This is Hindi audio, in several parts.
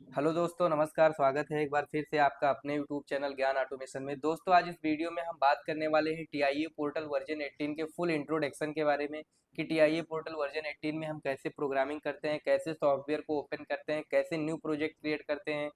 हेलो दोस्तों, नमस्कार। स्वागत है एक बार फिर से आपका अपने यूट्यूब चैनल ज्ञान ऑटोमेशन में। दोस्तों, आज इस वीडियो में हम बात करने वाले हैं टीआईए पोर्टल वर्जन 18 के फुल इंट्रोडक्शन के बारे में कि टीआईए पोर्टल वर्जन 18 में हम कैसे प्रोग्रामिंग करते हैं, कैसे सॉफ्टवेयर को ओपन करते हैं, कैसे न्यू प्रोजेक्ट क्रिएट करते हैं।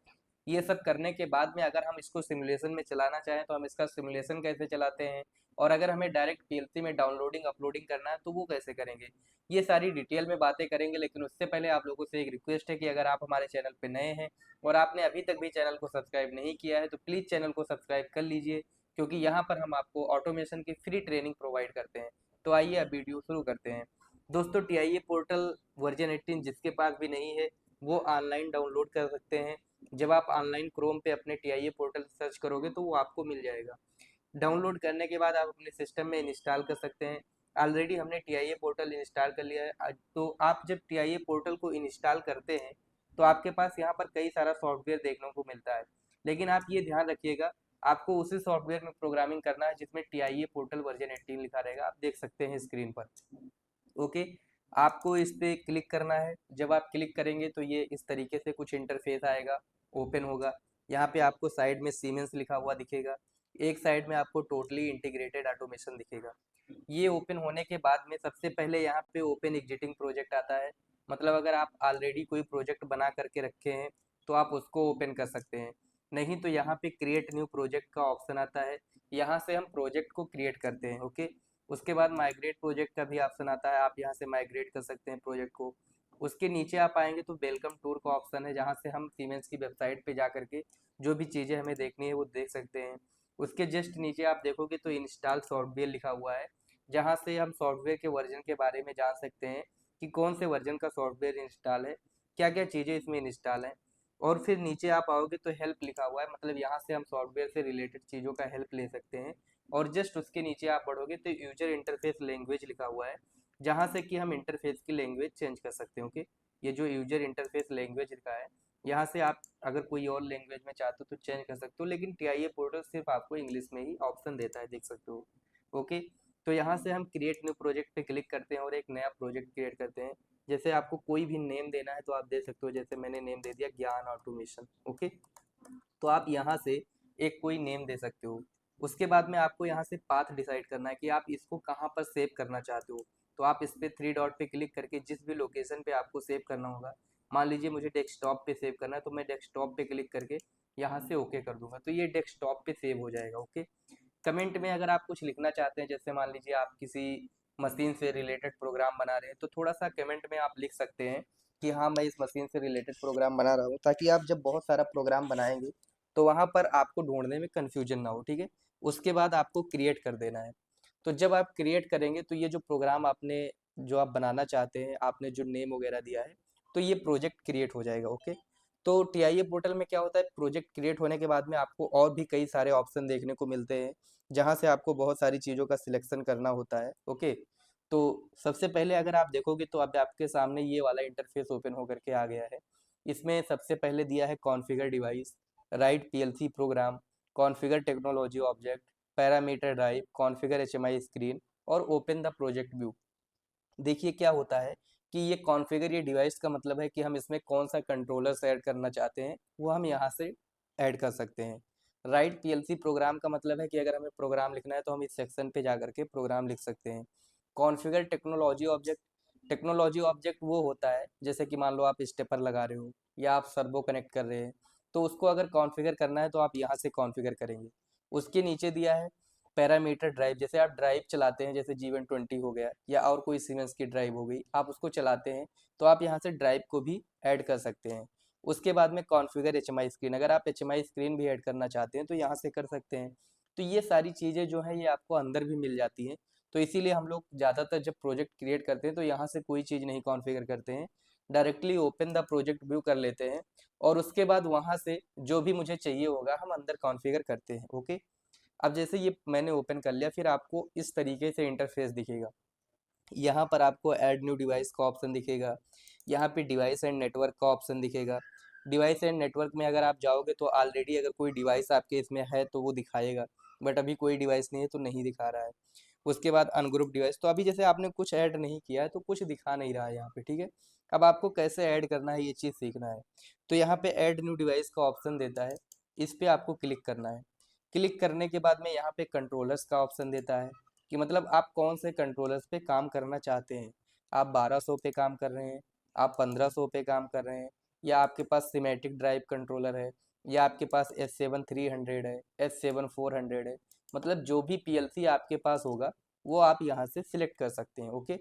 ये सब करने के बाद में अगर हम इसको सिमुलेशन में चलाना चाहें तो हम इसका सिमुलेशन कैसे चलाते हैं, और अगर हमें डायरेक्ट पीएलसी में डाउनलोडिंग अपलोडिंग करना है तो वो कैसे करेंगे। ये सारी डिटेल में बातें करेंगे, लेकिन उससे पहले आप लोगों से एक रिक्वेस्ट है कि अगर आप हमारे चैनल पर नए हैं और आपने अभी तक भी चैनल को सब्सक्राइब नहीं किया है तो प्लीज़ चैनल को सब्सक्राइब कर लीजिए, क्योंकि यहाँ पर हम आपको ऑटोमेशन की फ्री ट्रेनिंग प्रोवाइड करते हैं। तो आइए अब वीडियो शुरू करते हैं। दोस्तों, टीआईए पोर्टल वर्जन 18 जिसके पास भी नहीं है वो ऑनलाइन डाउनलोड कर सकते हैं। जब आप ऑनलाइन क्रोम पे अपने टीआईए पोर्टल सर्च करोगे तो वो आपको मिल जाएगा। डाउनलोड करने के बाद आप अपने सिस्टम में इंस्टॉल कर सकते हैं। ऑलरेडी हमने टीआईए पोर्टल इंस्टॉल कर लिया है। तो आप जब टीआईए पोर्टल को इंस्टॉल करते हैं तो आपके पास यहाँ पर कई सारा सॉफ्टवेयर देखने को मिलता है, लेकिन आप ये ध्यान रखिएगा, आपको उसी सॉफ्टवेयर में प्रोग्रामिंग करना है जिसमें टीआईए पोर्टल वर्जन 18 लिखा रहेगा। आप देख सकते हैं स्क्रीन पर। ओके, आपको इस पे क्लिक करना है। जब आप क्लिक करेंगे तो ये इस तरीके से कुछ इंटरफेस आएगा, ओपन होगा। यहाँ पे आपको साइड में सीमेंस लिखा हुआ दिखेगा, एक साइड में आपको टोटली इंटीग्रेटेड ऑटोमेशन दिखेगा। ये ओपन होने के बाद में सबसे पहले यहाँ पे ओपन एग्जिटिंग प्रोजेक्ट आता है। मतलब अगर आप ऑलरेडी कोई प्रोजेक्ट बना करके रखे हैं तो आप उसको ओपन कर सकते हैं, नहीं तो यहाँ पे क्रिएट न्यू प्रोजेक्ट का ऑप्शन आता है। यहाँ से हम प्रोजेक्ट को क्रिएट करते हैं। ओके, उसके बाद माइग्रेट प्रोजेक्ट का भी ऑप्शन आता है, आप यहाँ से माइग्रेट कर सकते हैं प्रोजेक्ट को। उसके नीचे आप आएंगे तो वेलकम टूर का ऑप्शन है, जहाँ से हम सीमेंस की वेबसाइट पे जा करके जो भी चीज़ें हमें देखनी है वो देख सकते हैं। उसके जस्ट नीचे आप देखोगे तो इंस्टॉल सॉफ्टवेयर लिखा हुआ है, जहाँ से हम सॉफ्टवेयर के वर्जन के बारे में जान सकते हैं कि कौन से वर्जन का सॉफ्टवेयर इंस्टॉल है, क्या क्या चीज़ें इसमें इंस्टॉल हैं। और फिर नीचे आप आओगे तो हेल्प लिखा हुआ है, मतलब यहाँ से हम सॉफ्टवेयर से रिलेटेड चीज़ों का हेल्प ले सकते हैं। और जस्ट उसके नीचे आप बढ़ोगे तो यूजर इंटरफेस लैंग्वेज लिखा हुआ है, जहाँ से कि हम इंटरफेस की लैंग्वेज चेंज कर सकते हैं। ओके, ये जो यूजर इंटरफेस लैंग्वेज लिखा है, यहाँ से आप अगर कोई और लैंग्वेज में चाहते हो तो चेंज कर सकते हो, लेकिन टीआईए पोर्टल सिर्फ आपको इंग्लिश में ही ऑप्शन देता है, देख सकते हो। ओके, तो यहाँ से हम क्रिएट न्यू प्रोजेक्ट पे क्लिक करते हैं और एक नया प्रोजेक्ट क्रिएट करते हैं। जैसे आपको कोई भी नेम देना है तो आप दे सकते हो, जैसे मैंने नेम दे दिया ज्ञान ऑटोमेशन। ओके, तो आप यहाँ से एक कोई नेम दे सकते हो। उसके बाद में आपको यहाँ से पाथ डिसाइड करना है कि आप इसको कहाँ पर सेव करना चाहते हो। तो आप इस पे थ्री डॉट पे क्लिक करके जिस भी लोकेशन पे आपको सेव करना होगा, मान लीजिए मुझे डेस्कटॉप पे सेव करना है तो मैं डेस्कटॉप पे क्लिक करके यहाँ से ओके कर दूंगा, तो ये डेस्कटॉप पे सेव हो जाएगा। ओके, कमेंट में अगर आप कुछ लिखना चाहते हैं, जैसे मान लीजिए आप किसी मशीन से रिलेटेड प्रोग्राम बना रहे हैं, तो थोड़ा सा कमेंट में आप लिख सकते हैं कि हाँ मैं इस मशीन से रिलेटेड प्रोग्राम बना रहा हूँ, ताकि आप जब बहुत सारा प्रोग्राम बनाएंगे तो वहाँ पर आपको ढूंढने में कन्फ्यूजन ना हो। ठीक है, उसके बाद आपको क्रिएट कर देना है। तो जब आप क्रिएट करेंगे तो ये जो प्रोग्राम आपने जो आप बनाना चाहते हैं, आपने जो नेम वगैरह दिया है, तो ये प्रोजेक्ट क्रिएट हो जाएगा। ओके, तो टीआईए पोर्टल में क्या होता है, प्रोजेक्ट क्रिएट होने के बाद में आपको और भी कई सारे ऑप्शन देखने को मिलते हैं, जहाँ से आपको बहुत सारी चीज़ों का सिलेक्शन करना होता है। ओके, तो सबसे पहले अगर आप देखोगे तो अब आपके सामने ये वाला इंटरफेस ओपन होकर के आ गया है। इसमें सबसे पहले दिया है configure device, write PLC program, configure technology object, parameter drive, configure HMI screen और ओपन द प्रोजेक्ट व्यू। देखिए क्या होता है कि ये कॉन्फ़िगर ये डिवाइस का मतलब है कि हम इसमें कौन सा कंट्रोलर्स ऐड करना चाहते हैं, वो हम यहाँ से ऐड कर सकते हैं। राइट पीएलसी प्रोग्राम का मतलब है कि अगर हमें प्रोग्राम लिखना है तो हम इस सेक्शन पे जा करके प्रोग्राम लिख सकते हैं। Configure technology object, technology object वो होता है जैसे कि मान लो आप स्टेपर लगा रहे हो या आप सर्वो कनेक्ट कर रहे हैं, तो उसको अगर कॉन्फ़िगर करना है तो आप यहाँ से कॉन्फ़िगर करेंगे। उसके नीचे दिया है पैरामीटर ड्राइव, जैसे आप ड्राइव चलाते हैं, जैसे G120 हो गया या और कोई सीमेंस की ड्राइव हो गई, आप उसको चलाते हैं तो आप यहाँ से ड्राइव को भी ऐड कर सकते हैं। उसके बाद में कॉन्फ़िगर एचएमआई स्क्रीन, अगर आप एचएमआई स्क्रीन भी ऐड करना चाहते हैं तो यहाँ से कर सकते हैं। तो ये सारी चीज़ें जो हैं ये आपको अंदर भी मिल जाती हैं। तो इसीलिए हम लोग ज़्यादातर जब प्रोजेक्ट क्रिएट करते हैं तो यहाँ से कोई चीज़ नहीं कॉन्फ़िगर करते हैं, directly open the project view कर लेते हैं और उसके बाद वहाँ से जो भी मुझे चाहिए होगा हम अंदर कॉन्फ़िगर करते हैं। ओके, अब जैसे ये मैंने ओपन कर लिया, फिर आपको इस तरीके से इंटरफेस दिखेगा। यहाँ पर आपको ऐड न्यू डिवाइस का ऑप्शन दिखेगा, यहाँ पे डिवाइस एंड नेटवर्क का ऑप्शन दिखेगा। डिवाइस एंड नेटवर्क में अगर आप जाओगे तो ऑलरेडी अगर कोई डिवाइस आपके इसमें है तो वो दिखाएगा, बट अभी कोई डिवाइस नहीं है तो नहीं दिखा रहा है। उसके बाद अनग्रुप डिवाइस। तो अभी जैसे आपने कुछ ऐड नहीं किया है तो कुछ दिखा नहीं रहा है यहाँ पे, ठीक है। अब आपको कैसे ऐड करना है ये चीज़ सीखना है। तो यहाँ पे ऐड न्यू डिवाइस का ऑप्शन देता है, इस पे आपको क्लिक करना है। क्लिक करने के बाद में यहाँ पे कंट्रोलर्स का ऑप्शन देता है कि मतलब आप कौन से कंट्रोलर्स पे काम करना चाहते हैं। आप 1200 पे काम कर रहे हैं, आप 1500 पे काम कर रहे हैं, या आपके पास सिमेटिक ड्राइव कंट्रोलर है, या आपके पास S7 300 है, S7 400 है। मतलब जो भी पीएलसी आपके पास होगा वो आप यहाँ से सिलेक्ट कर सकते हैं, ओके।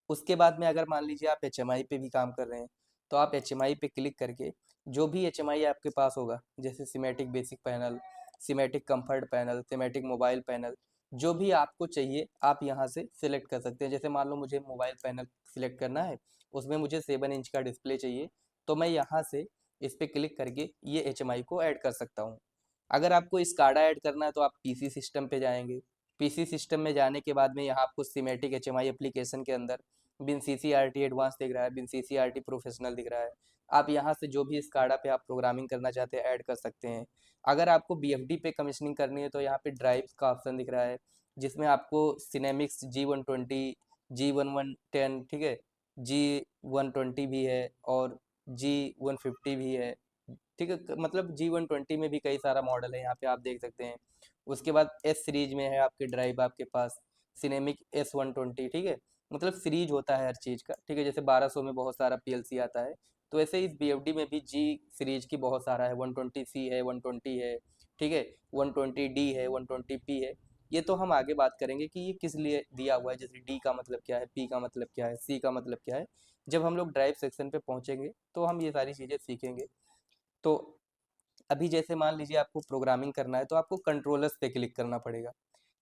उसके बाद में अगर मान लीजिए आप एचएमआई पे भी काम कर रहे हैं तो आप एचएमआई पे क्लिक करके जो भी एचएमआई आपके पास होगा, जैसे semantic basic panel, semantic comfort panel, semantic mobile panel, जो भी आपको चाहिए आप यहाँ से सिलेक्ट कर सकते हैं। जैसे मान लो मुझे मोबाइल पैनल सिलेक्ट करना है, उसमें मुझे 7 इंच का डिस्प्ले चाहिए, तो मैं यहाँ से इस पर क्लिक करके ये एचएमआई को ऐड कर सकता हूँ। अगर आपको स्काडा ऐड करना है तो आप पीसी सिस्टम पे जाएंगे। पीसी सिस्टम में जाने के बाद में यहाँ आपको सिमेटिक एचएमआई एप्लीकेशन के अंदर बिन CCRT एडवांस दिख रहा है, बिन CCRT प्रोफेशनल दिख रहा है। आप यहाँ से जो भी स्काडा पे आप प्रोग्रामिंग करना चाहते हैं ऐड कर सकते हैं। अगर आपको BFD पे कमीशनिंग करनी है तो यहाँ पे ड्राइव्स का ऑप्शन दिख रहा है, जिसमें आपको सिनेमिक्स G120, G1110, ठीक है, G120 भी है और G150 भी है, ठीक है। मतलब G120 में भी कई सारा मॉडल है, यहाँ पे आप देख सकते हैं। उसके बाद एस सीरीज में है आपके ड्राइव आपके पास सिनेमिक S120, ठीक है। मतलब सीरीज होता है हर चीज़ का, ठीक है। जैसे 1200 में बहुत सारा पीएलसी आता है, तो ऐसे इस BFD में भी जी सीरीज की बहुत सारा है, 120C है, 120 है, ठीक है, 120D है, 120P है। ये तो हम आगे बात करेंगे कि ये किस लिए दिया हुआ है, जैसे डी का मतलब क्या है, पी का मतलब क्या है, सी का मतलब क्या है। जब हम लोग ड्राइव सेक्शन पे पहुंचेंगे तो हम ये सारी चीज़ें सीखेंगे। तो अभी जैसे मान लीजिए आपको प्रोग्रामिंग करना है तो आपको कंट्रोलर्स पे क्लिक करना पड़ेगा।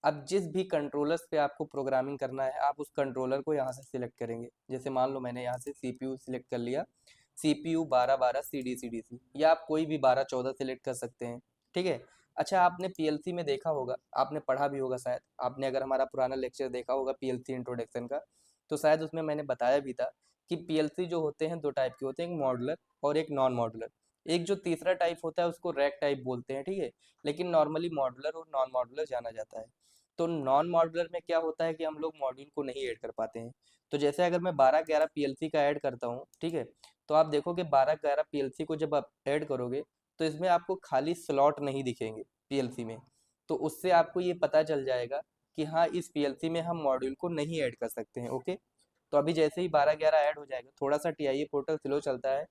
अब जिस भी कंट्रोलर्स पे आपको प्रोग्रामिंग करना है आप उस कंट्रोलर को यहाँ से सिलेक्ट करेंगे। जैसे मान लो मैंने यहाँ से CPU सिलेक्ट कर लिया, CPU 1212 CDC या आप कोई भी 1214 सिलेक्ट कर सकते हैं, ठीक है। अच्छा, आपने पीएलसी में देखा होगा, आपने पढ़ा भी होगा शायद, आपने अगर हमारा पुराना लेक्चर देखा होगा पीएलसी इंट्रोडक्शन का, तो शायद उसमें मैंने बताया भी था कि पीएलसी जो होते हैं दो टाइप के होते हैं, एक मॉडुलर और एक नॉन मॉडुलर। एक जो तीसरा टाइप होता है उसको रैक टाइप बोलते हैं, ठीक है। लेकिन नॉर्मली मॉडुलर और नॉन मॉडुलर जाना जाता है। तो नॉन मॉडुलर में क्या होता है कि हम लोग मॉड्यूल को नहीं ऐड कर पाते हैं। तो जैसे अगर मैं 12-11 पीएलसी का ऐड करता हूँ, ठीक है, तो आप देखोगे 12-11 पीएलसी को जब आप ऐड करोगे तो इसमें आपको खाली स्लॉट नहीं दिखेंगे पीएलसी में। तो उससे आपको ये पता चल जाएगा कि हाँ इस पीएलसी में हम मॉड्यूल को नहीं ऐड कर सकते हैं, ओके। तो अभी जैसे ही 12-11 ऐड हो जाएगा, थोड़ा सा टीआईए पोर्टल स्लो चलता है,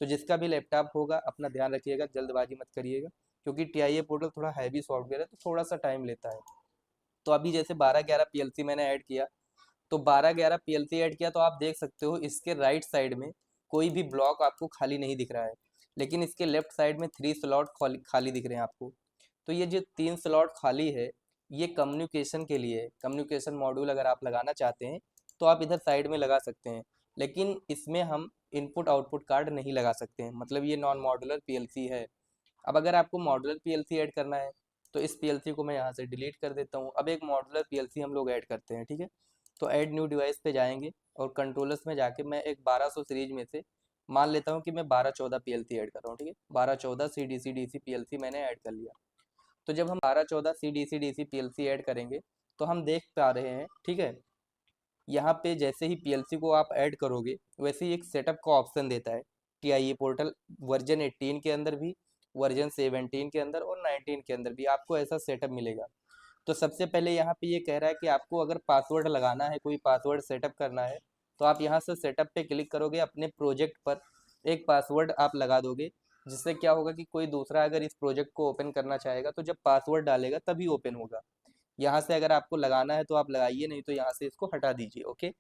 तो जिसका भी लैपटॉप होगा अपना ध्यान रखिएगा, जल्दबाजी मत करिएगा, क्योंकि टीआईए पोर्टल थोड़ा हैवी सॉफ्टवेयर है तो थोड़ा सा टाइम लेता है। तो अभी जैसे 12-11 पीएलसी मैंने ऐड किया, तो 12-11 पीएलसी ऐड किया तो आप देख सकते हो इसके राइट साइड में कोई भी ब्लॉक आपको खाली नहीं दिख रहा है, लेकिन इसके लेफ्ट साइड में 3 स्लॉट खाली खाली दिख रहे हैं आपको। तो ये जो 3 स्लॉट खाली है ये कम्युनिकेशन के लिए है। कम्युनिकेशन मॉड्यूल अगर आप लगाना चाहते हैं तो आप इधर साइड में लगा सकते हैं, लेकिन इसमें हम इनपुट आउटपुट कार्ड नहीं लगा सकते हैं, मतलब ये नॉन मॉड्यूलर पीएलसी है। अब अगर आपको मॉड्यूलर पीएलसी ऐड करना है तो इस पीएलसी को मैं यहाँ से डिलीट कर देता हूँ। अब एक मॉड्यूलर पीएलसी हम लोग ऐड करते हैं, ठीक है। तो ऐड न्यू डिवाइस पे जाएंगे और कंट्रोलर्स में जाके मैं एक 1200 सीरीज में से मान लेता हूँ कि मैं 1214 पीएलसी ऐड कर रहा हूँ, ठीक है। 1214 CDC DC पीएलसी मैंने ऐड कर लिया। तो जब हम 1214 CDC DC पीएलसी ऐड करेंगे तो हम देख पा रहे हैं, ठीक है, यहाँ पे जैसे ही पीएलसी को आप ऐड करोगे वैसे ही एक सेटअप का ऑप्शन देता है। टीआईए पोर्टल वर्जन 18 के अंदर भी, वर्जन 17 के अंदर और 19 के अंदर भी आपको ऐसा सेटअप मिलेगा। तो सबसे पहले यहाँ पे ये कह रहा है कि आपको अगर पासवर्ड लगाना है, कोई पासवर्ड सेटअप करना है, तो आप यहाँ से सेटअप पे क्लिक करोगे, अपने प्रोजेक्ट पर एक पासवर्ड आप लगा दोगे, जिससे क्या होगा कि कोई दूसरा अगर इस प्रोजेक्ट को ओपन करना चाहेगा तो जब पासवर्ड डालेगा तभी ओपन होगा। यहाँ से अगर आपको लगाना है तो आप लगाइए, नहीं तो यहाँ से इसको हटा दीजिए, ओके।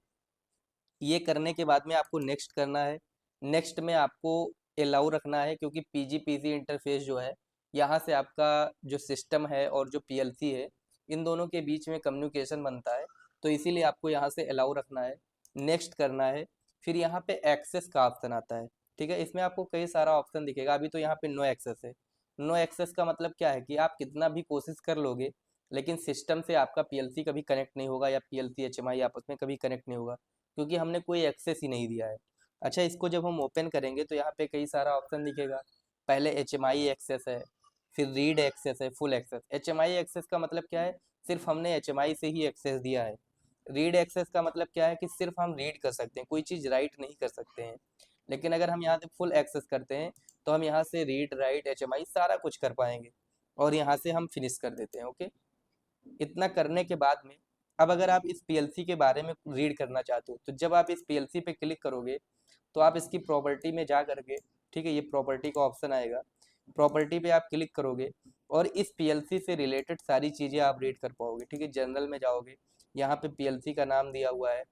ये करने के बाद में आपको नेक्स्ट करना है। नेक्स्ट में आपको अलाउ रखना है, क्योंकि PG PC इंटरफेस जो है, यहाँ से आपका जो सिस्टम है और जो पीएलसी है इन दोनों के बीच में कम्युनिकेशन बनता है, तो इसीलिए आपको यहाँ से अलाउ रखना है, नेक्स्ट करना है। फिर यहाँ पे एक्सेस का ऑप्शन आता है, ठीक है। इसमें आपको कई सारा ऑप्शन दिखेगा, अभी तो यहाँ पे नो एक्सेस है। नो एक्सेस का मतलब क्या है कि आप कितना भी कोशिश कर लोगे लेकिन सिस्टम से आपका पीएलसी कभी कनेक्ट नहीं होगा, या पीएलसी एचएमआई आपस में कभी कनेक्ट नहीं होगा, क्योंकि हमने कोई एक्सेस ही नहीं दिया है। अच्छा, इसको जब हम ओपन करेंगे तो यहाँ पे कई सारा ऑप्शन दिखेगा। पहले HMI एक्सेस है, फिर रीड एक्सेस है, फुल एक्सेस। HMI एक्सेस का मतलब क्या है सिर्फ हमने HMI से ही एक्सेस दिया है। रीड एक्सेस का मतलब क्या है कि सिर्फ हम रीड कर सकते हैं, कोई चीज़ राइट नहीं कर सकते हैं। लेकिन अगर हम यहाँ से फुल एक्सेस करते हैं तो हम यहाँ से रीड राइट HMI सारा कुछ कर पाएंगे और यहाँ से हम फिनिश कर देते हैं। ओके, इतना करने के बाद में अब अगर आप इस PLC के बारे में रीड करना चाहते हो तो जब आप इस PLC पे क्लिक करोगे तो आप इसकी प्रॉपर्टी में जा करके, ठीक है, ये प्रॉपर्टी का ऑप्शन आएगा, प्रॉपर्टी पे आप क्लिक करोगे और इस PLC से रिलेटेड सारी चीज़ें आप रीड कर पाओगे। ठीक है, जनरल में जाओगे, यहाँ पे PLC का नाम दिया हुआ है,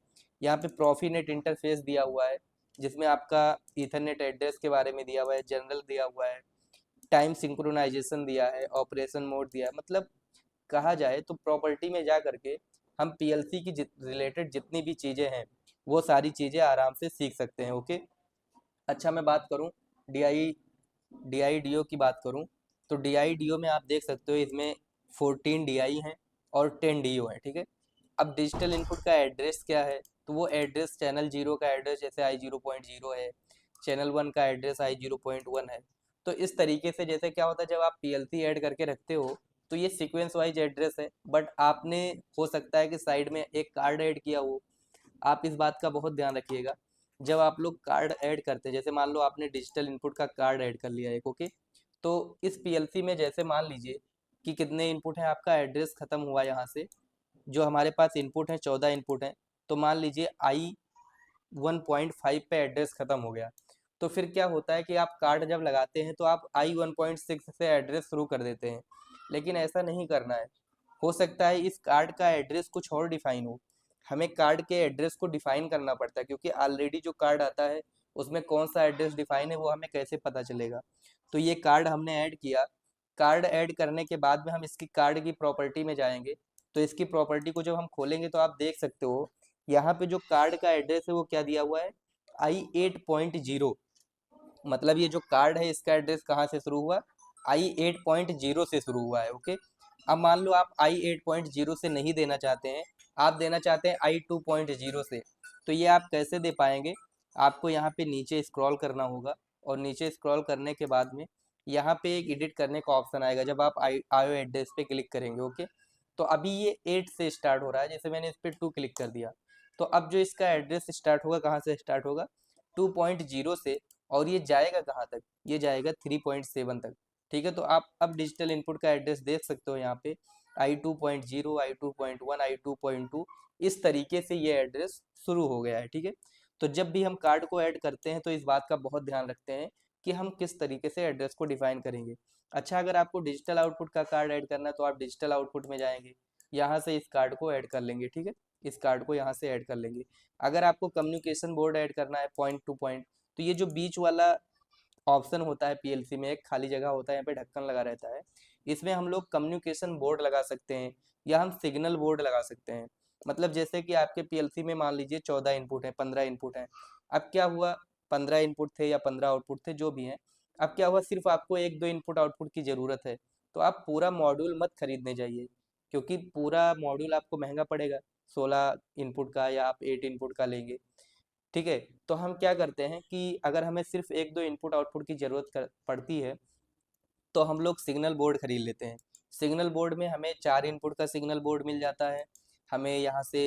यहाँ पे प्रॉफीनेट इंटरफेस दिया हुआ है जिसमें आपका ईथरनेट एड्रेस के बारे में दिया हुआ है, जनरल दिया हुआ है, टाइम सिंक्रोनाइजेशन दिया है, ऑपरेशन मोड दिया है। मतलब कहा जाए तो प्रॉपर्टी में जा करके हम PLC की रिलेटेड जितनी भी चीज़ें हैं वो सारी चीज़ें आराम से सीख सकते हैं। ओके, अच्छा मैं बात करूं DIDO की बात करूं तो DIDO में आप देख सकते हो इसमें 14 DI हैं और 10 DO है। ठीक है, अब डिजिटल इनपुट का एड्रेस क्या है, तो वो एड्रेस चैनल 0 का एड्रेस जैसे I0.0 है, चैनल 1 का एड्रेस I0.1 है। तो इस तरीके से जैसे क्या होता है जब आप PLC ऐड करके रखते हो तो ये सीक्वेंस वाइज एड्रेस है, बट आपने हो सकता है कि साइड में एक कार्ड ऐड किया हो। आप इस बात का बहुत ध्यान रखिएगा, जब आप लोग कार्ड ऐड करते हैं, जैसे मान लो आपने डिजिटल इनपुट का कार्ड ऐड कर लिया एक, ओके, तो इस PLC में जैसे मान लीजिए कि कितने इनपुट हैं, आपका एड्रेस खत्म हुआ यहाँ से, जो हमारे पास इनपुट है 14 इनपुट हैं, तो मान लीजिए I1.5 पे एड्रेस खत्म हो गया, तो फिर क्या होता है कि आप कार्ड जब लगाते हैं तो आप I1.6 से एड्रेस शुरू कर देते हैं, लेकिन ऐसा नहीं करना है। हो सकता है इस कार्ड का एड्रेस कुछ और डिफाइन हो, हमें कार्ड के एड्रेस को डिफाइन करना पड़ता है, क्योंकि ऑलरेडी जो कार्ड आता है उसमें कौन सा एड्रेस डिफाइन है वो हमें कैसे पता चलेगा। तो ये कार्ड हमने ऐड किया, कार्ड ऐड करने के बाद में हम इसकी कार्ड की प्रॉपर्टी में जाएंगे, तो इसकी प्रॉपर्टी को जब हम खोलेंगे तो आप देख सकते हो यहाँ पे जो कार्ड का एड्रेस है वो क्या दिया हुआ है, I8.0। मतलब ये जो कार्ड है इसका एड्रेस कहाँ से शुरू हुआ, I8.0 से शुरू हुआ है। ओके, अब मान लो आप I8.0 से नहीं देना चाहते हैं, आप देना चाहते हैं I2.0 से, तो ये आप कैसे दे पाएंगे, आपको यहाँ पे नीचे स्क्रॉल करना होगा और नीचे स्क्रॉल करने के बाद में यहाँ पे एक एडिट करने का ऑप्शन आएगा जब आप आयो एड्रेस पे क्लिक करेंगे। ओके, तो अभी ये 8 से स्टार्ट हो रहा है, जैसे मैंने इस पर 2 क्लिक कर दिया, तो अब जो इसका एड्रेस स्टार्ट होगा कहाँ से स्टार्ट होगा, 2.0 से, और ये जाएगा कहाँ तक, ये जाएगा 3.7 तक। ठीक है, तो आप अब डिजिटल इनपुट का एड्रेस देख सकते हो यहाँ पे I2.0, I2.1, I2.2, इस तरीके से ये एड्रेस शुरू हो गया है। ठीक है, तो जब भी हम कार्ड को ऐड करते हैं तो इस बात का बहुत ध्यान रखते हैं कि हम किस तरीके से एड्रेस को डिफाइन करेंगे। अच्छा, अगर आपको डिजिटल आउटपुट का कार्ड ऐड करना है तो आप डिजिटल आउटपुट में जाएंगे, यहाँ से इस कार्ड को ऐड कर लेंगे। ठीक है, इस कार्ड को यहाँ से ऐड कर लेंगे। अगर आपको कम्युनिकेशन बोर्ड ऐड करना है पॉइंट टू पॉइंट, तो ये जो बीच वाला ऑप्शन होता है PLC में, एक खाली जगह होता है, यहाँ पे ढक्कन लगा रहता है, इसमें हम लोग कम्युनिकेशन बोर्ड लगा सकते हैं या हम सिग्नल बोर्ड लगा सकते हैं। मतलब जैसे कि आपके PLC में मान लीजिए 14 इनपुट है, 15 इनपुट हैं, अब क्या हुआ, 15 इनपुट थे या 15 आउटपुट थे जो भी हैं, अब क्या हुआ, सिर्फ आपको एक दो इनपुट आउटपुट की ज़रूरत है, तो आप पूरा मॉड्यूल मत खरीदने जाइए, क्योंकि पूरा मॉड्यूल आपको महंगा पड़ेगा, 16 इनपुट का या आप 8 इनपुट का लेंगे। ठीक है, तो हम क्या करते हैं कि अगर हमें सिर्फ एक दो इनपुट आउटपुट की ज़रूरत पड़ती है तो हम लोग सिग्नल बोर्ड खरीद लेते हैं। सिग्नल बोर्ड में हमें 4 इनपुट का सिग्नल बोर्ड मिल जाता है, हमें यहाँ से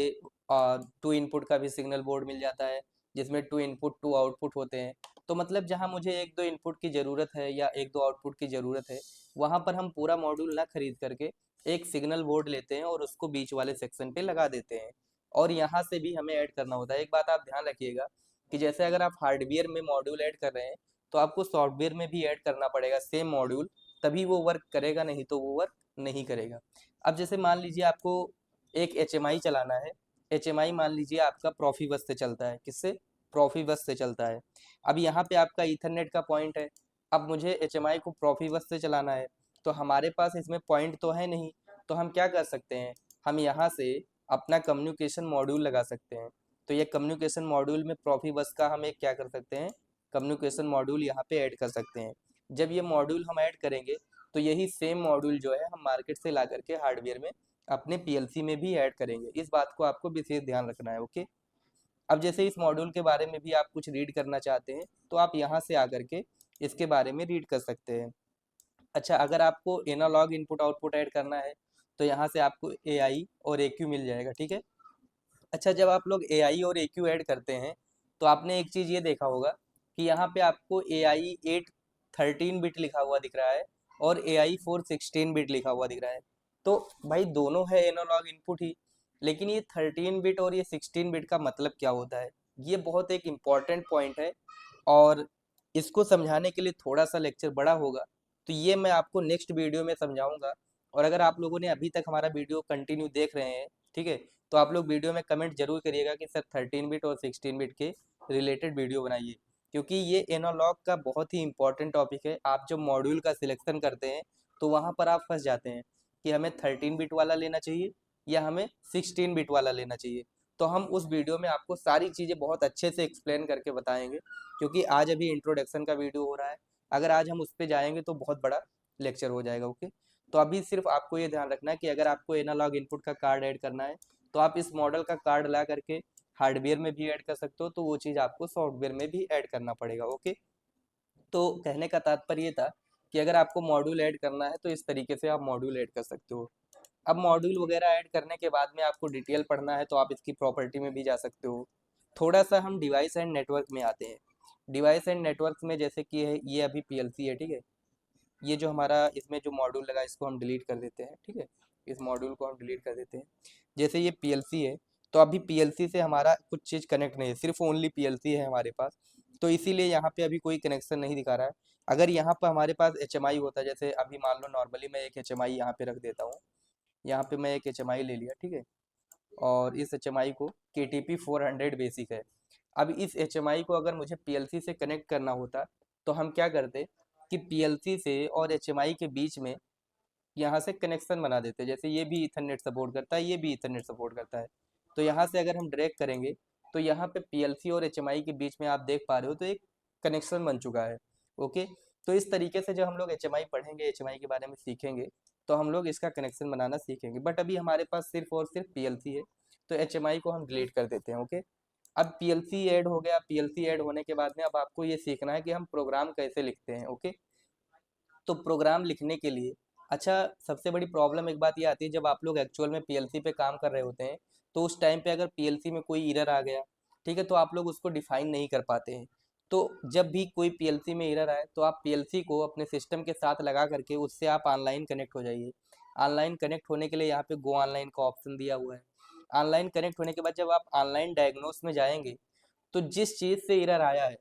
2 इनपुट का भी सिग्नल बोर्ड मिल जाता है जिसमें 2 इनपुट 2 आउटपुट होते हैं। तो मतलब जहाँ मुझे एक दो इनपुट की ज़रूरत है या एक दो आउटपुट की ज़रूरत है, वहाँ पर हम पूरा मॉड्यूल ना खरीद करके एक सिग्नल बोर्ड लेते हैं और उसको बीच वाले सेक्शन पे लगा देते हैं, और यहाँ से भी हमें ऐड करना होता है। एक बात आप ध्यान रखिएगा कि जैसे अगर आप हार्डवेयर में मॉड्यूल ऐड कर रहे हैं तो आपको सॉफ्टवेयर में भी ऐड करना पड़ेगा सेम मॉड्यूल, तभी वो वर्क करेगा, नहीं तो वो वर्क नहीं करेगा। अब जैसे मान लीजिए आपको एक HMI चलाना है, HMI मान लीजिए आपका प्रोफीबस से चलता है, किससे, प्रोफीबस से चलता है। अब यहाँ पे आपका ईथरनेट का पॉइंट है, अब मुझे HMI को प्रोफीबस से चलाना है, तो हमारे पास इसमें पॉइंट तो है नहीं, तो हम क्या कर सकते हैं, हम यहाँ से अपना कम्युनिकेशन मॉड्यूल लगा सकते हैं। तो ये कम्युनिकेशन मॉड्यूल में प्रोफीबस का हम एक क्या कर सकते हैं, कम्युनिकेशन मॉड्यूल यहाँ पे ऐड कर सकते हैं। जब ये मॉड्यूल हम ऐड करेंगे तो यही सेम मॉड्यूल जो है हम मार्केट से ला करके हार्डवेयर में अपने PLC में भी ऐड करेंगे, इस बात को आपको विशेष ध्यान रखना है। ओके, अब जैसे इस मॉड्यूल के बारे में भी आप कुछ रीड करना चाहते हैं तो आप यहाँ से आकर के इसके बारे में रीड कर सकते हैं। अच्छा, अगर आपको एनालॉग इनपुट आउटपुट ऐड करना है तो यहाँ से आपको AI और AQ मिल जाएगा, ठीक है। अच्छा, जब आप लोग AI और AQ ऐड करते हैं तो आपने एक चीज़ ये देखा होगा कि यहाँ पे आपको AI 8 13 बिट लिखा हुआ दिख रहा है और AI 4 16 बिट लिखा हुआ दिख रहा है। तो भाई दोनों है एनालॉग इनपुट ही, लेकिन ये 13 बिट और ये 16 बिट का मतलब क्या होता है, ये बहुत एक इम्पॉर्टेंट पॉइंट है। और इसको समझाने के लिए थोड़ा सा लेक्चर बड़ा होगा, तो ये मैं आपको नेक्स्ट वीडियो में समझाऊंगा। और अगर आप लोगों ने अभी तक हमारा वीडियो कंटिन्यू देख रहे हैं, ठीक है, तो आप लोग वीडियो में कमेंट जरूर करिएगा कि सर 13 बिट और 16 बिट के रिलेटेड वीडियो बनाइए, क्योंकि ये एनालॉग का बहुत ही इंपॉर्टेंट टॉपिक है। आप जब मॉड्यूल का सिलेक्शन करते हैं तो वहाँ पर आप फंस जाते हैं कि हमें 13 बिट वाला लेना चाहिए या हमें 16 बिट वाला लेना चाहिए। तो हम उस वीडियो में आपको सारी चीज़ें बहुत अच्छे से एक्सप्लेन करके बताएंगे, क्योंकि आज अभी इंट्रोडक्शन का वीडियो हो रहा है। अगर आज हम उस पर जाएंगे तो बहुत बड़ा लेक्चर हो जाएगा, ओके। तो अभी सिर्फ आपको ये ध्यान रखना है कि अगर आपको एनालॉग इनपुट का कार्ड ऐड करना है तो आप इस मॉडल का कार्ड ला करके हार्डवेयर में भी ऐड कर सकते हो, तो वो चीज़ आपको सॉफ्टवेयर में भी ऐड करना पड़ेगा, ओके। तो कहने का तात्पर्य ये था कि अगर आपको मॉड्यूल ऐड करना है तो इस तरीके से आप मॉड्यूल ऐड कर सकते हो। अब मॉड्यूल वगैरह ऐड करने के बाद में आपको डिटेल पढ़ना है तो आप इसकी प्रॉपर्टी में भी जा सकते हो। थोड़ा सा हम डिवाइस एंड नेटवर्क में आते हैं। डिवाइस एंड नेटवर्क में जैसे कि ये अभी PLC है, ठीक है। ये जो हमारा इसमें जो मॉड्यूल लगा इसको हम डिलीट कर देते हैं, ठीक है। इस मॉड्यूल को हम डिलीट कर देते हैं। जैसे ये PLC है, तो अभी PLC से हमारा कुछ चीज़ कनेक्ट नहीं है, सिर्फ ओनली PLC है हमारे पास। तो इसीलिए यहाँ पे अभी कोई कनेक्शन नहीं दिखा रहा है। अगर यहाँ पर हमारे पास HMI होता, जैसे अभी मान लो नॉर्मली मैं एक HMI यहाँ पे रख देता हूँ। यहाँ पे मैं एक HMI ले लिया, ठीक है। और इस HMI को KTP 400 बेसिक है। अब इस HMI को अगर मुझे PLC से कनेक्ट करना होता तो हम क्या करते कि PLC से और HMI के बीच में यहाँ से कनेक्शन बना देते। जैसे ये भी ईथरनेट सपोर्ट करता है, ये भी ईथरनेट सपोर्ट करता है। तो यहाँ से अगर हम ड्रैग करेंगे तो यहाँ पे PLC और HMI के बीच में आप देख पा रहे हो तो एक कनेक्शन बन चुका है, ओके। तो इस तरीके से जब हम लोग HMI पढ़ेंगे, HMI के बारे में सीखेंगे, तो हम लोग इसका कनेक्शन बनाना सीखेंगे। बट अभी हमारे पास सिर्फ और सिर्फ PLC है, तो HMI को हम डिलीट कर देते हैं, ओके। अब PLC ऐड हो गया। PLC ऐड होने के बाद में अब आपको ये सीखना है कि हम प्रोग्राम कैसे लिखते हैं, ओके। तो प्रोग्राम लिखने के लिए, अच्छा, सबसे बड़ी प्रॉब्लम एक बात ये आती है जब आप लोग एक्चुअल में PLC पे काम कर रहे होते हैं, तो उस टाइम पे अगर PLC में कोई एरर आ गया, ठीक है, तो आप लोग उसको डिफाइन नहीं कर पाते हैं। तो जब भी कोई PLC में एरर आए तो आप PLC को अपने सिस्टम के साथ लगा करके उससे आप ऑनलाइन कनेक्ट हो जाइए। ऑनलाइन कनेक्ट होने के लिए यहाँ पे गो ऑनलाइन का ऑप्शन दिया हुआ है। ऑनलाइन कनेक्ट होने के बाद जब आप ऑनलाइन डायग्नोस में जाएंगे तो जिस चीज़ से एरर आया है,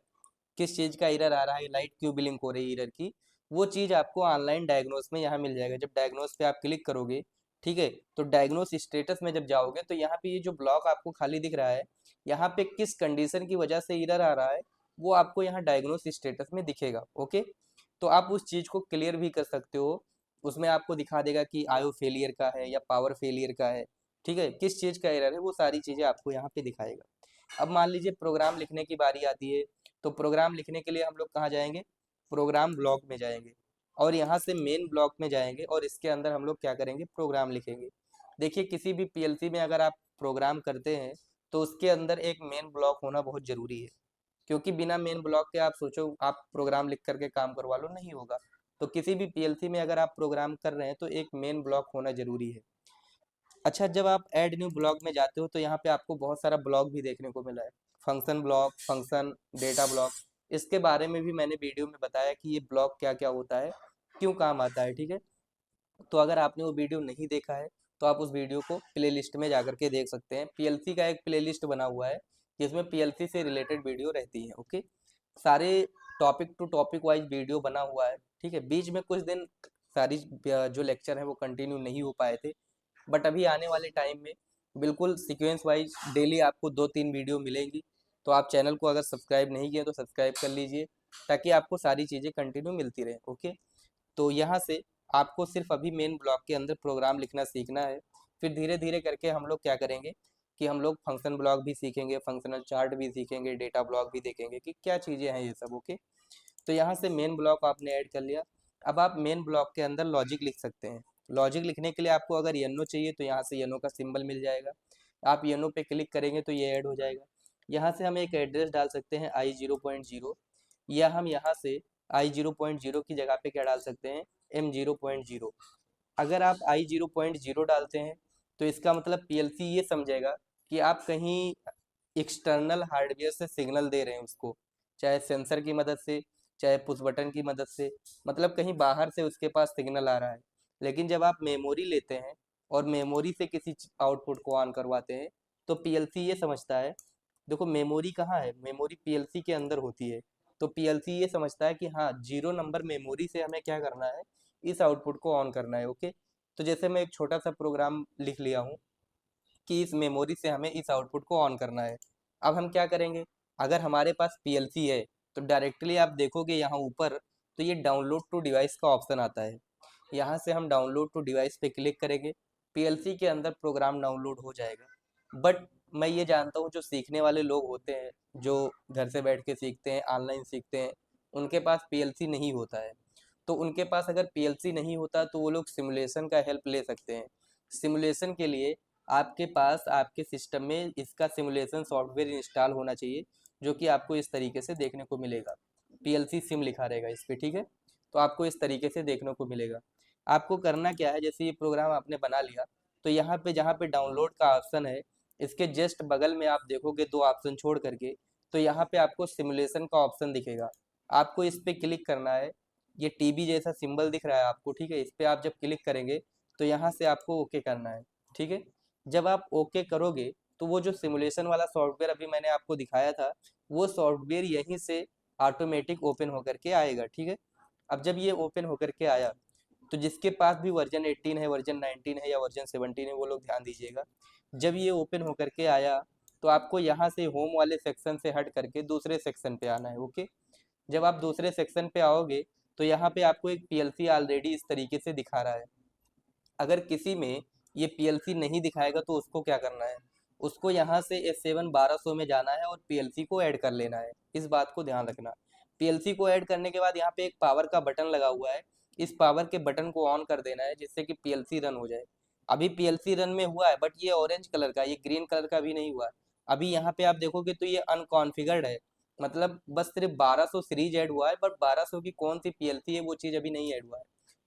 किस चीज़ का एरर आ रहा है, लाइट क्यों ब्लिंक हो रही है एरर की, वो चीज़ आपको ऑनलाइन डायग्नोस में यहाँ मिल जाएगा। जब डायग्नोस पे आप क्लिक करोगे, ठीक है, तो डायग्नोस स्टेटस में जब जाओगे तो यहाँ पे ये जो ब्लॉक आपको खाली दिख रहा है, यहाँ पे किस कंडीशन की वजह से एरर आ रहा है वो आपको यहाँ डायग्नोस स्टेटस में दिखेगा, ओके। तो आप उस चीज़ को क्लियर भी कर सकते हो। उसमें आपको दिखा देगा कि आयो फेलियर का है या पावर फेलियर का है, ठीक है, किस चीज़ का एरर है, वो सारी चीज़ें आपको यहाँ पे दिखाएगा। अब मान लीजिए प्रोग्राम लिखने की बारी आती है, तो प्रोग्राम लिखने के लिए हम लोग कहाँ जाएंगे, प्रोग्राम ब्लॉक में जाएंगे और यहाँ से मेन ब्लॉक में जाएंगे और इसके अंदर हम लोग क्या करेंगे, प्रोग्राम लिखेंगे। देखिए किसी भी PLC में अगर आप प्रोग्राम करते हैं तो उसके अंदर एक मेन ब्लॉक होना बहुत ज़रूरी है, क्योंकि बिना मेन ब्लॉक के आप सोचो आप प्रोग्राम लिख करके काम करवा लो, नहीं होगा। तो किसी भी PLC में अगर आप प्रोग्राम कर रहे हैं तो एक मेन ब्लॉक होना ज़रूरी है। अच्छा, जब आप ऐड न्यू ब्लॉक में जाते हो तो यहाँ पे आपको बहुत सारा ब्लॉक भी देखने को मिला है। Function block, function, data block, इसके बारे में भी मैंने वीडियो में बताया कि ये ब्लॉक क्या क्या होता है, क्यों काम आता है, ठीक है। तो अगर आपने वो वीडियो नहीं देखा है तो आप उस वीडियो को प्ले लिस्ट में जा करके देख सकते हैं। PLC का एक प्ले लिस्ट बना हुआ है जिसमें PLC से रिलेटेड वीडियो रहती है, ओके। सारे topic to topic wise video बना हुआ है, ठीक है। बीच में कुछ दिन सारी जो लेक्चर है वो कंटिन्यू नहीं हो पाए थे, बट अभी आने वाले टाइम में बिल्कुल सीक्वेंस वाइज डेली आपको 2-3 वीडियो मिलेंगी। तो आप चैनल को अगर सब्सक्राइब नहीं किया तो सब्सक्राइब कर लीजिए, ताकि आपको सारी चीज़ें कंटिन्यू मिलती रहे, ओके। तो यहाँ से आपको सिर्फ अभी मेन ब्लॉक के अंदर प्रोग्राम लिखना सीखना है। फिर धीरे धीरे करके हम लोग क्या करेंगे कि हम लोग फंक्शन ब्लॉक भी सीखेंगे, फंक्शनल चार्ट भी सीखेंगे, डेटा ब्लॉक भी देखेंगे कि क्या चीज़ें हैं ये सब, ओके। तो यहाँ से मेन ब्लॉक आपने ऐड कर लिया। अब आप मेन ब्लॉक के अंदर लॉजिक लिख सकते हैं। लॉजिक लिखने के लिए आपको अगर येनो चाहिए तो यहाँ से येनो का सिंबल मिल जाएगा। आप येनो पे क्लिक करेंगे तो ये ऐड हो जाएगा। यहाँ से हम एक एड्रेस डाल सकते हैं I0.0, या हम यहाँ से I0.0 की जगह पे क्या डाल सकते हैं, M0.0, अगर आप I0.0 डालते हैं तो इसका मतलब पीएलसी ये समझेगा कि आप कहीं एक्सटर्नल हार्डवेयर से सिग्नल दे रहे हैं उसको, चाहे सेंसर की मदद से, चाहे पुश बटन की मदद से, मतलब कहीं बाहर से उसके पास सिग्नल आ रहा है। लेकिन जब आप मेमोरी लेते हैं और मेमोरी से किसी आउटपुट को ऑन करवाते हैं तो पीएलसी ये समझता है, देखो मेमोरी कहाँ है, मेमोरी पीएलसी के अंदर होती है। तो पीएलसी ये समझता है कि हाँ 0 नंबर मेमोरी से हमें क्या करना है, इस आउटपुट को ऑन करना है। ओके, तो जैसे मैं एक छोटा सा प्रोग्राम लिख लिया हूँ कि इस मेमोरी से हमें इस आउटपुट को ऑन करना है। अब हम क्या करेंगे, अगर हमारे पास पीएलसी है तो डायरेक्टली आप देखोगे यहाँ ऊपर, तो ये डाउनलोड टू डिवाइस का ऑप्शन आता है। यहाँ से हम डाउनलोड टू डिवाइस पे क्लिक करेंगे, पीएलसी के अंदर प्रोग्राम डाउनलोड हो जाएगा। बट मैं ये जानता हूँ जो सीखने वाले लोग होते हैं, जो घर से बैठ के सीखते हैं, ऑनलाइन सीखते हैं, उनके पास पीएलसी नहीं होता है। तो उनके पास अगर पीएलसी नहीं होता तो वो लोग सिमुलेशन का हेल्प ले सकते हैं। सिमुलेशन के लिए आपके पास आपके सिस्टम में इसका सिमुलेशन सॉफ्टवेयर इंस्टॉल होना चाहिए, जो कि आपको इस तरीके से देखने को मिलेगा। पीएलसी सिम लिखा रहेगा इस पे, ठीक है। तो आपको इस तरीके से देखने को मिलेगा। आपको करना क्या है, जैसे ये प्रोग्राम आपने बना लिया तो यहाँ पे जहाँ पे डाउनलोड का ऑप्शन है, इसके जस्ट बगल में आप देखोगे दो ऑप्शन छोड़ करके, तो यहाँ पे आपको सिमुलेशन का ऑप्शन दिखेगा। आपको इस पे क्लिक करना है। ये टीबी जैसा सिंबल दिख रहा है आपको, ठीक है। इस पे आप जब क्लिक करेंगे तो यहाँ से आपको ओके करना है, ठीक है। जब आप ओके करोगे तो वो जो सिमुलेशन वाला सॉफ्टवेयर अभी मैंने आपको दिखाया था, वो सॉफ्टवेयर यहीं से ऑटोमेटिक ओपन होकर के आएगा, ठीक है। अब जब ये ओपन होकर के आया तो जिसके पास भी वर्जन 18 है, वर्जन 19 है या वर्जन 17 है, वो लोग ध्यान दीजिएगा। जब ये ओपन होकर के आया तो आपको यहाँ से होम वाले सेक्शन से हट करके दूसरे सेक्शन पे आना है। ओके, जब आप दूसरे सेक्शन पे आओगे तो यहाँ पे आपको एक पीएलसी ऑलरेडी इस तरीके से दिखा रहा है। अगर किसी में ये पीएलसी नहीं दिखाएगा तो उसको क्या करना है, उसको यहाँ से S7 1200 में जाना है और पीएलसी को ऐड कर लेना है। इस बात को ध्यान रखना। पीएलसी को ऐड करने के बाद यहाँ पे एक पावर का बटन लगा हुआ है, इस पावर के बटन को ऑन कर देना है जिससे कि पीएलसी रन हो जाए। अभी पीएलसी रन में हुआ है बट ये ऑरेंज कलर का, ये ग्रीन कलर का भी नहीं हुआ। अभी यहाँ पे आप देखोगे तो ये अनकॉन्फिगर्ड है, मतलब बस सिर्फ 1200 सीरीज ऐड हुआ है, बट 1200 की कौन सी पीएलसी है वो चीज़ अभी नहीं ऐड हुआ है।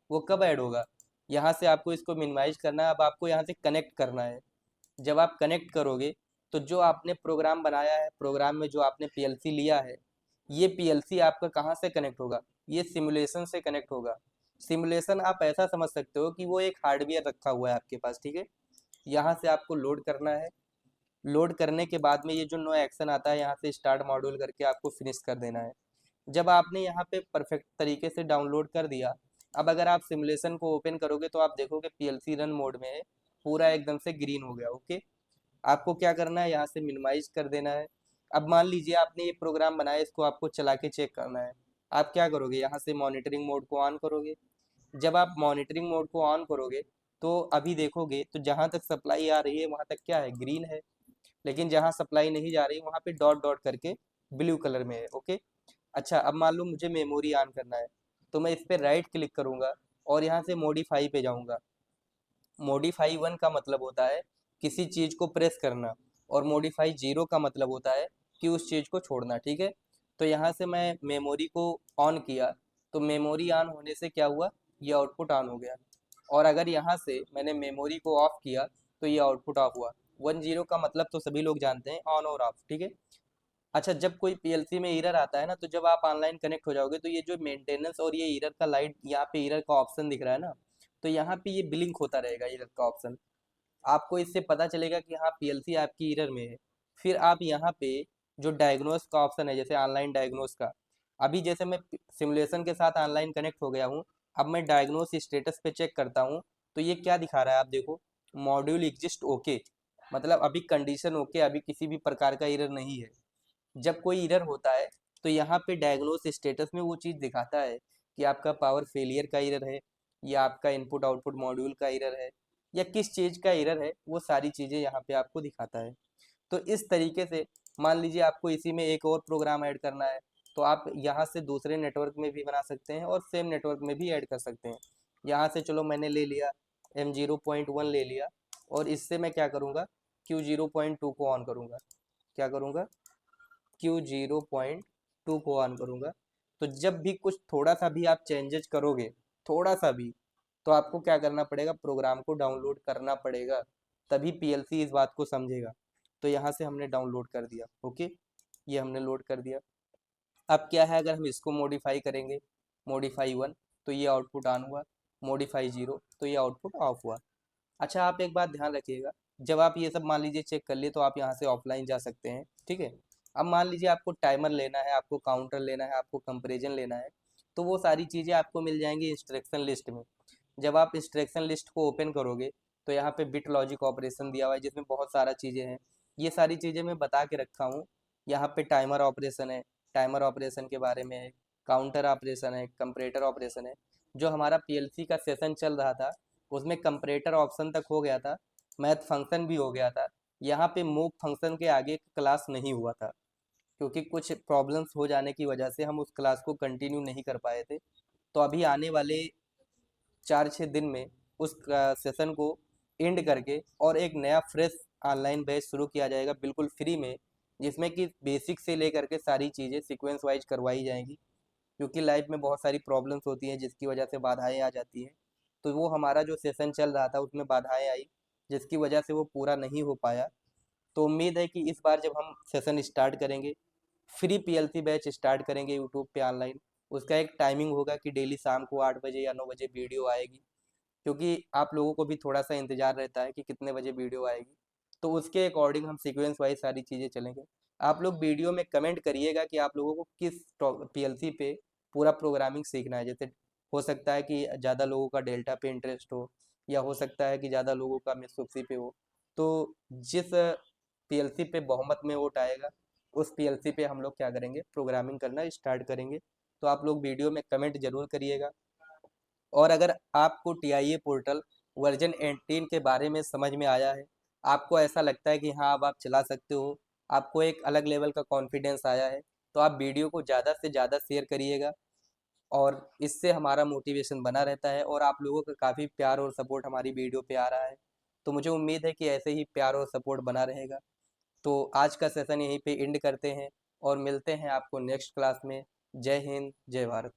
वो कब ऐड होगा, यहाँ से आपको इसको मिनिमाइज करना है। अब आपको यहाँ से कनेक्ट करना है। जब आप कनेक्ट करोगे तो जो आपने प्रोग्राम बनाया है, प्रोग्राम में जो आपने पीएलसी लिया है, ये पीएलसी आपका कहाँ से कनेक्ट होगा, ये सिमुलेशन से कनेक्ट होगा। सिमुलेशन आप ऐसा समझ सकते हो कि वो एक हार्डवेयर रखा हुआ है आपके पास, ठीक है। यहाँ से आपको लोड करना है। लोड करने के बाद में ये जो नो एक्शन आता है, यहाँ से स्टार्ट मॉड्यूल करके आपको फिनिश कर देना है। जब आपने यहाँ पे परफेक्ट तरीके से डाउनलोड कर दिया, अब अगर आप सिमुलेशन को ओपन करोगे तो आप देखोगे पीएलसी रन मोड में है, पूरा एकदम से ग्रीन हो गया। ओके, आपको क्या करना है, यहाँ से मिनिमाइज कर देना है। अब मान लीजिए आपने ये प्रोग्राम बनाया, इसको आपको चला के चेक करना है। आप क्या करोगे, यहाँ से मॉनिटरिंग मोड को ऑन करोगे। जब आप मॉनिटरिंग मोड को ऑन करोगे तो अभी देखोगे तो जहाँ तक सप्लाई आ रही है वहाँ तक क्या है, ग्रीन है। लेकिन जहाँ सप्लाई नहीं जा रही वहाँ पे डॉट डॉट करके ब्लू कलर में है। ओके, अच्छा अब मान लो मुझे मेमोरी ऑन करना है, तो मैं इस पर राइट क्लिक करूंगा और यहाँ से मॉडिफाई पे जाऊंगा। मॉडिफाई 1 का मतलब होता है किसी चीज़ को प्रेस करना, और मॉडिफाई 0 का मतलब होता है कि उस चीज़ को छोड़ना, ठीक है। तो यहाँ से मैं मेमोरी को ऑन किया, तो मेमोरी ऑन होने से क्या हुआ, ये आउटपुट ऑन हो गया। और अगर यहाँ से मैंने मेमोरी को ऑफ किया तो ये आउटपुट ऑफ हुआ। 10 का मतलब तो सभी लोग जानते हैं, ऑन और ऑफ, ठीक है। अच्छा, जब कोई पीएलसी में एरर आता है ना, तो जब आप ऑनलाइन कनेक्ट हो जाओगे तो ये जो मेंटेनेंस और ये एरर का लाइट, यहाँ पे एरर का ऑप्शन दिख रहा है ना, तो यहाँ पे ये ब्लिंक होता रहेगा एरर का ऑप्शन। आपको इससे पता चलेगा कि हाँ पीएलसी आपकी एरर में है। फिर आप यहाँ पे जो डायग्नोस का ऑप्शन है, जैसे ऑनलाइन डायग्नोस का, अभी जैसे मैं सिमुलेशन के साथ ऑनलाइन कनेक्ट हो गया हूँ, अब मैं डायग्नोस स्टेटस पे चेक करता हूँ तो ये क्या दिखा रहा है, आप देखो मॉड्यूल एग्जिस्ट ओके, मतलब अभी कंडीशन ओके, अभी किसी भी प्रकार का एरर नहीं है। जब कोई एरर होता है तो यहाँ पे डायग्नोस स्टेटस में वो चीज़ दिखाता है कि आपका पावर फेलियर का एरर है, या आपका इनपुट आउटपुट मॉड्यूल का एरर है, या किस चीज़ का एरर है, वो सारी चीज़ें यहाँ पे आपको दिखाता है। तो इस तरीके से मान लीजिए आपको इसी में एक और प्रोग्राम ऐड करना है, तो आप यहाँ से दूसरे नेटवर्क में भी बना सकते हैं और सेम नेटवर्क में भी ऐड कर सकते हैं। यहाँ से चलो मैंने ले लिया M0.1 ले लिया, और इससे मैं क्या करूँगा, Q0.2 को ऑन करूँगा। क्या करूँगा, Q0.2 को ऑन करूँगा। तो जब भी कुछ थोड़ा सा भी आप चेंजेज करोगे, थोड़ा सा भी, तो आपको क्या करना पड़ेगा, प्रोग्राम को डाउनलोड करना पड़ेगा, तभी पीएलसी इस बात को समझेगा। तो यहाँ से हमने डाउनलोड कर दिया। ओके, ये हमने लोड कर दिया। अब क्या है, अगर हम इसको मॉडिफाई करेंगे, मॉडिफाई 1 तो ये आउटपुट ऑन हुआ, मॉडिफाई 0 तो ये आउटपुट ऑफ हुआ। अच्छा, आप एक बात ध्यान रखिएगा, जब आप ये सब मान लीजिए चेक कर लिए तो आप यहाँ से ऑफलाइन जा सकते हैं, ठीक है। अब मान लीजिए आपको टाइमर लेना है, आपको काउंटर लेना है, आपको कंपेरिजन लेना है, तो वो सारी चीज़ें आपको मिल जाएंगी इंस्ट्रक्शन लिस्ट में। जब आप इंस्ट्रक्शन लिस्ट को ओपन करोगे तो यहाँ पे बिट लॉजिक ऑपरेशन दिया हुआ है, जिसमें बहुत सारा चीज़ें हैं। ये सारी चीज़ें मैं बता के रखा हूँ। यहाँ पे टाइमर ऑपरेशन है, टाइमर ऑपरेशन के बारे में है, काउंटर ऑपरेशन है, कंपरेटर ऑपरेशन है। जो हमारा पीएलसी का सेशन चल रहा था उसमें कंपरेटर ऑप्शन तक हो गया था, मैथ फंक्शन भी हो गया था। यहाँ पे मूव फंक्शन के आगे क्लास नहीं हुआ था, क्योंकि कुछ प्रॉब्लम्स हो जाने की वजह से हम उस क्लास को कंटिन्यू नहीं कर पाए थे। तो अभी आने वाले 4-6 दिन में उस सेशन को एंड करके और एक नया फ्रेश ऑनलाइन बैच शुरू किया जाएगा बिल्कुल फ्री में, जिसमें कि बेसिक से लेकर के सारी चीज़ें सीक्वेंस वाइज करवाई जाएंगी। क्योंकि लाइफ में बहुत सारी प्रॉब्लम्स होती हैं जिसकी वजह से बाधाएं आ जाती हैं। तो वो हमारा जो सेशन चल रहा था उसमें बाधाएं आई, जिसकी वजह से वो पूरा नहीं हो पाया। तो उम्मीद है कि इस बार जब हम सेशन स्टार्ट करेंगे, फ्री पीएलसी बैच स्टार्ट करेंगे यूट्यूब पे ऑनलाइन, उसका एक टाइमिंग होगा कि डेली शाम को 8 बजे या 9 बजे वीडियो आएगी। क्योंकि आप लोगों को भी थोड़ा सा इंतजार रहता है कि कितने बजे वीडियो आएगी, तो उसके अकॉर्डिंग हम सीक्वेंस वाइज सारी चीज़ें चलेंगे। आप लोग वीडियो में कमेंट करिएगा कि आप लोगों को किस पीएलसी पे पूरा प्रोग्रामिंग सीखना है। जैसे हो सकता है कि ज़्यादा लोगों का डेल्टा पे इंटरेस्ट हो, या हो सकता है कि ज़्यादा लोगों का मित्सुबिशी पे हो। तो जिस पीएलसी पे बहुमत में वोट आएगा उस पीएलसी पे हम लोग क्या करेंगे, प्रोग्रामिंग करना स्टार्ट करेंगे। तो आप लोग वीडियो में कमेंट जरूर करिएगा। और अगर आपको टीआईए पोर्टल वर्जन 18 के बारे में समझ में आया है, आपको ऐसा लगता है कि हाँ अब आप चला सकते हो, आपको एक अलग लेवल का कॉन्फिडेंस आया है, तो आप वीडियो को ज़्यादा से ज़्यादा शेयर करिएगा। और इससे हमारा मोटिवेशन बना रहता है और आप लोगों का काफ़ी प्यार और सपोर्ट हमारी वीडियो पे आ रहा है। तो मुझे उम्मीद है कि ऐसे ही प्यार और सपोर्ट बना रहेगा। तो आज का सेशन यहीं पे एंड करते हैं और मिलते हैं आपको नेक्स्ट क्लास में। जय हिंद, जय भारत।